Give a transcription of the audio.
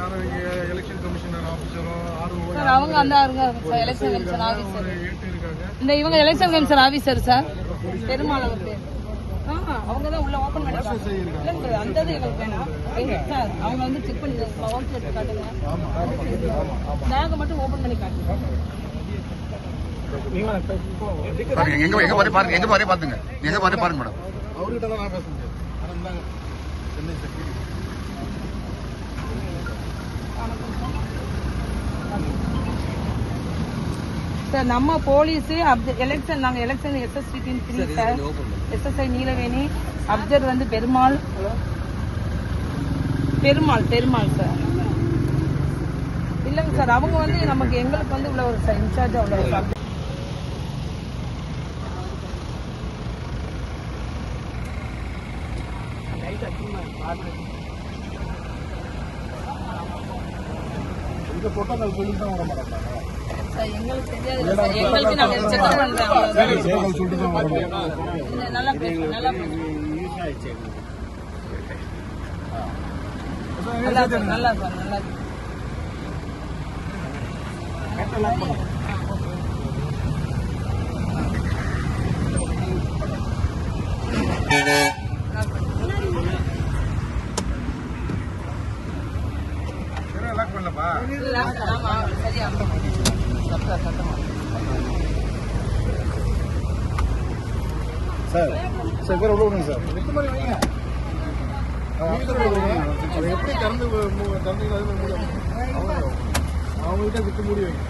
election commissioner ஆபீசரோ sir அவங்க அந்த election commission officer இந்த இவங்க election commission officer sir Perumal அவருக்கு அவங்க தான் உள்ள ஓபன் பண்ணிருக்காங்க அந்த இது எங்களுக்கு வேணும் சார் அவங்க வந்து செக் பண்ணி ஓகே எடுத்து காட்டுங்க நாங்க மட்டும் ஓபன் பண்ணி காட்டுங்க எங்க பாரு பாத்துங்க எங்க பாரு பாருங்க மேடம் அவர்கிட்ட தான் நான் பேச முடியாது சென்னை செக்யூரிட்டி சார் நம்ம போலீஸ் எலெக்ஷன் நாங்க election SST team 3 sir SSI Neelaveni அப்சர் வந்து பெருமாள் சார் இல்லைங்க சார் அவங்க வந்து நமக்கு எங்களுக்கு வந்து உள்ள ஒரு இன்சார்ஜ் அவ்வளோ சார் இந்த புரோட்டோகால் சொல்லி தான் வர மாட்டாங்க எங்களுக்கு தெரியாது எங்களுக்கு நாங்க செக் பண்றோம் சொல்லிட்டு தான் வர மாட்டாங்க நல்லா பேசுங்க நல்லா சார் சார் பேர் உள்ள விடுங்க சார் எட்டு மணி வைங்க எப்படி திறந்து அவங்ககிட்ட விட்டு மூடி வைங்க